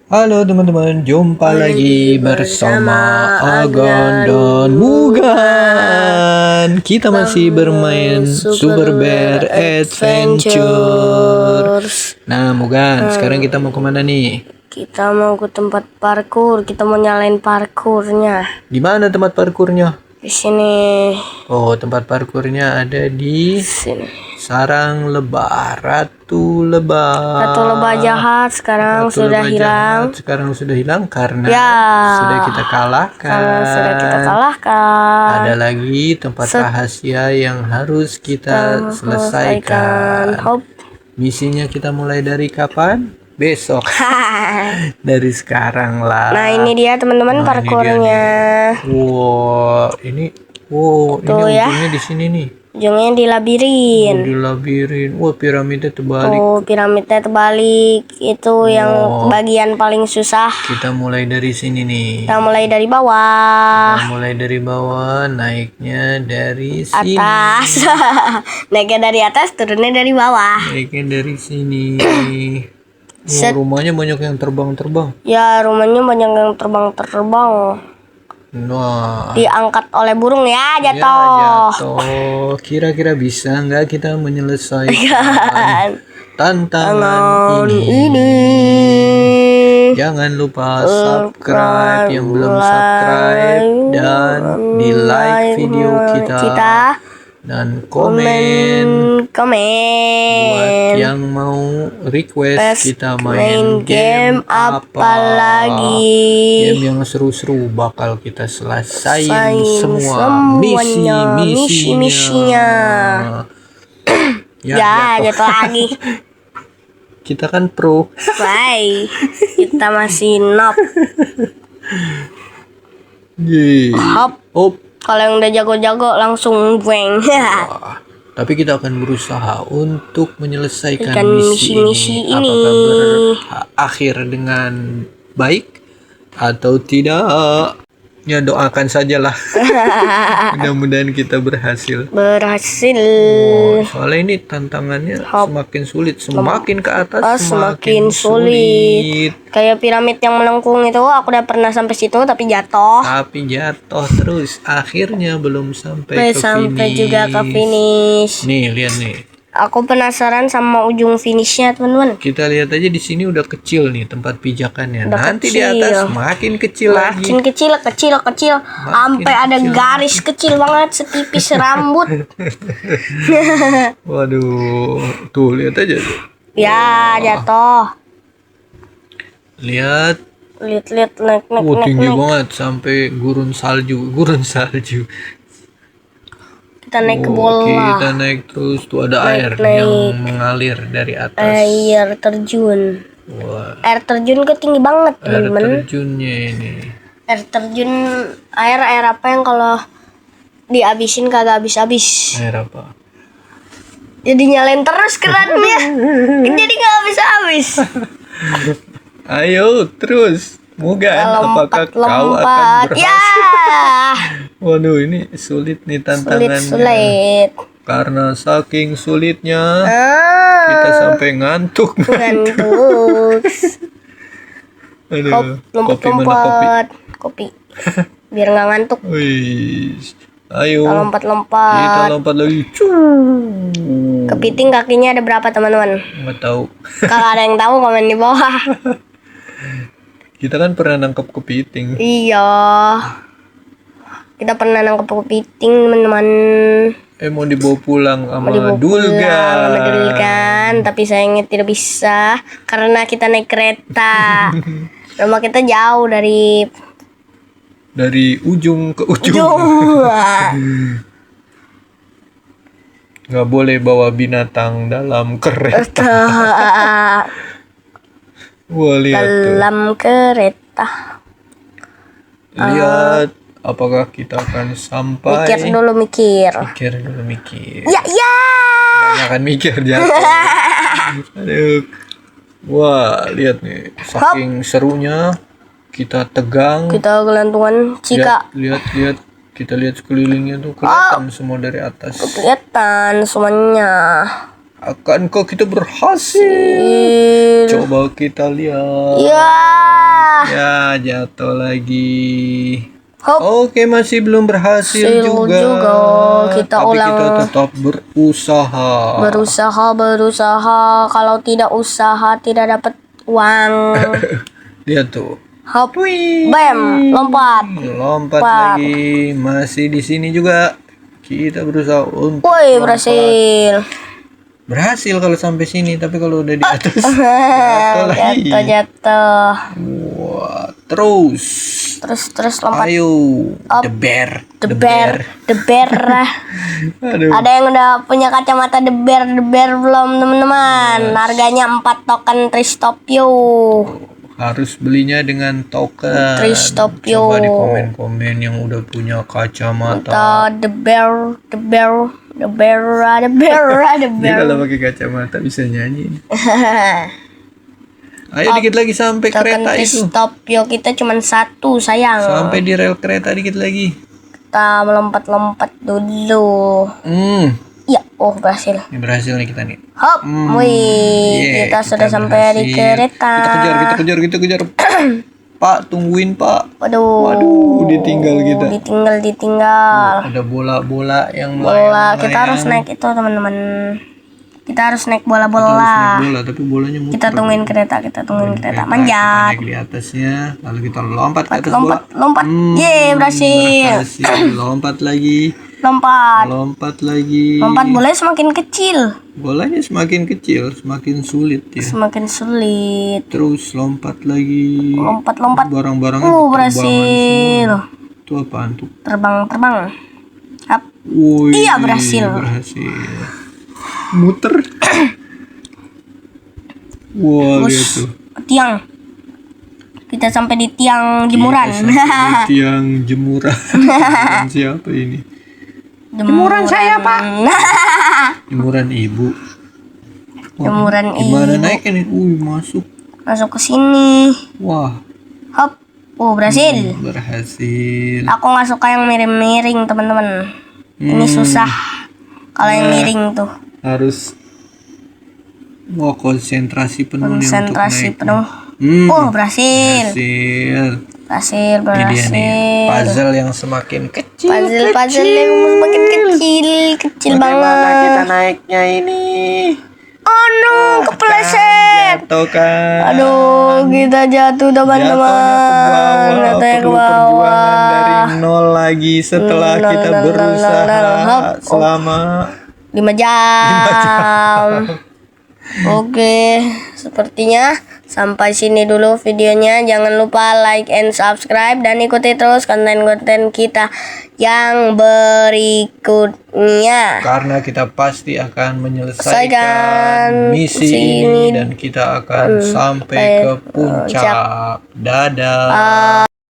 Halo teman-teman, jumpa lagi bersama Agan dan Mugan. Kita masih bermain Super Bear Adventure. Nah Mugan, sekarang kita mau kemana nih? Kita mau ke tempat parkur. Kita mau nyalain parkurnya. Di mana tempat parkurnya? Di sini. Oh, tempat parkurnya ada di Sini. sarang lebah, Ratu Lebah. Ratu Lebah jahat sekarang Ratu sudah Lebah hilang. jahat sekarang sudah hilang karena Ya. sudah kita kalahkan. Karena sudah kita kalahkan. Ada lagi tempat rahasia yang harus kita selesaikan. Hop. Misinya kita mulai dari kapan? Besok. Dari sekarang lah. Nah ini dia teman-teman parkurnya. Wow, ini ya. ujungnya di sini nih. Ujungnya di labirin. Di labirin. Wah, piramidnya terbalik. Oh, piramidnya terbalik. Itu yang bagian paling susah. Kita mulai dari sini nih. Kita mulai dari bawah. Kita mulai dari bawah, naiknya dari sini. Atas. Naiknya dari atas, turunnya dari bawah. Naiknya dari sini. Wah, rumahnya banyak yang terbang-terbang. Ya, rumahnya banyak yang terbang-terbang. Wah. Diangkat oleh burung ya, Ya, jatuh. jatuh. Kira-kira bisa nggak kita menyelesaikan tantangan ini? Jangan lupa subscribe yang belum subscribe dan di like video kita. Dan komen buat yang mau request kita main game apa lagi. Game yang seru-seru bakal kita selesaiin semua misinya. Ya, jatuh lagi. Kita kan pro. Bye. Kita masih noob. Hop. Kalau yang udah jago-jago langsung bang. Tapi kita akan berusaha untuk menyelesaikan misi ini. Apakah berakhir dengan baik atau tidak? Ya, doakan sajalah. Mudah-mudahan kita berhasil. Soalnya ini tantangannya semakin sulit, semakin ke atas semakin sulit. Kayak piramid yang melengkung itu, aku udah pernah sampai situ tapi jatuh. Terus akhirnya belum sampai juga ke finish. Nih, lihat nih. Aku penasaran sama ujung finishnya, teman-teman. Kita lihat aja di sini udah kecil nih tempat pijakannya. Nanti di atas makin kecil lagi. Makin kecil. Sampai ada garis kecil banget setipis rambut. Waduh, tuh lihat aja. Ya, jatuh. Lihat naik. Tinggi banget sampai gurun salju. Kita naik ke bola. Kita naik terus, tuh ada air yang mengalir dari atas. Air terjun. Wah. Air terjun tinggi banget, teman-teman. Air terjunnya ini. Air terjun, air apa yang kalau dihabisin kagak habis-habis. Air apa? Jadi nyalain terus kerannya. Jadi nggak habis-habis. Ayo terus. Mugan, apakah kau akan berhasil? Ya. Waduh, ini sulit nih tantangannya. Sulit. Karena saking sulitnya, kita sampai ngantuk. Aduh, kopi. Biar nggak ngantuk. Wih, ayo. Kita lompat lagi. Kepiting kakinya ada berapa, teman-teman? Nggak tahu. Kalau ada yang tahu komen di bawah. Kita kan pernah nangkep kepiting. Iya. Kita pernah nangkep kepiting, teman-teman. Mau dibawa pulang sama Dulgan. Tapi sayangnya tidak bisa karena kita naik kereta. Rumah kita jauh dari ujung ke ujung. Nggak boleh bawa binatang dalam kereta. Wah, lihat dalam kereta. Lihat apakah kita akan sampai. Mikir dulu. Ya. Jangan mikir jatuh. Aduh. Wah, lihat nih, saking serunya kita tegang. Kita gelantungan Cika. Lihat. Kita lihat sekelilingnya tuh kelihatan semua dari atas. Kelihatan semuanya. Akankah kita berhasil? Coba kita lihat. Ya. Ya, jatuh lagi. Hop. Oke, masih belum berhasil juga. Kita Tapi ulang. kita tetap berusaha. Berusaha. Kalau tidak usaha tidak dapat uang. Lihat tuh. Hop. Wih. Bam, lompat. Lompat Pak. lagi. Masih di sini juga. Kita berusaha untuk Woi, lompat. berhasil. Berhasil kalau sampai sini, tapi kalau udah di atas jatuh lagi. Jatuh. Wah, terus lompat. ayo. Up. The bear. The bear. Aduh. Ada yang udah punya kacamata the bear belum, teman-teman? Harganya 4 token Tristopio. Harus belinya dengan token. Tristopio. Coba di komen-komen yang udah punya kacamata. The bear. Dia kalau pakai kacamata bisa nyanyi. Ayo dikit lagi sampai Token kereta itu. Tristopio kita cuma 1, sayang. Sampai di rel kereta dikit lagi. Kita melompat-lompat dulu. Ya, berhasil. Ini berhasil nih kita nih. Hop, Yeah, kita sudah sampai di berhasil. kereta. Kita kejar. Pak, tungguin Pak. Waduh, ditinggal kita. Ditinggal. Ada bola-bola yang Bola, kita harus naik itu, teman-teman. Kita harus naik bola. Bola, tapi bolanya muter. Kita tungguin kereta. Kita Manjat. naik di atasnya, lalu kita lompat ke atas Lompat. bola. Yeay, berhasil. Lompat lagi. Lompat bolanya semakin kecil. Bolanya semakin kecil, semakin sulit ya. Semakin sulit. Terus lompat lagi. Lompat. Barang-barangnya Berhasil. Itu apaan tuh? Terbang. Hap. Woi, Iya, berhasil. Muter. Wah, lihat tuh. Tiang. Kita sampai di tiang jemuran. Tiang jemuran. Siapa ini? Jemuran saya, Pak. Jemuran ibu. Jemuran Gimana naiknya nih? Masuk ke sini. Wah. Hop. Berhasil. Berhasil. Aku nggak suka yang miring-miring, teman-teman. Ini susah. Kalau yang miring tuh harus konsentrasi penuh nih untuk naik. Berhasil. Ini dia nih, puzzle yang semakin kecil. Puzzle yang semakin kecil Bagaimana banget. kita naiknya ini? Oh no, kepleset. Jatuh kan? Aduh, kita jatuh, teman-teman. Jatuhnya ke bawah. Dari nol lagi setelah kita berusaha selama 5 jam. Oke, sepertinya sampai sini dulu videonya. Jangan lupa like and subscribe dan ikuti terus konten-konten kita yang berikutnya. Karena kita pasti akan menyelesaikan misi ini dan kita akan sampai ke puncak. Dadah.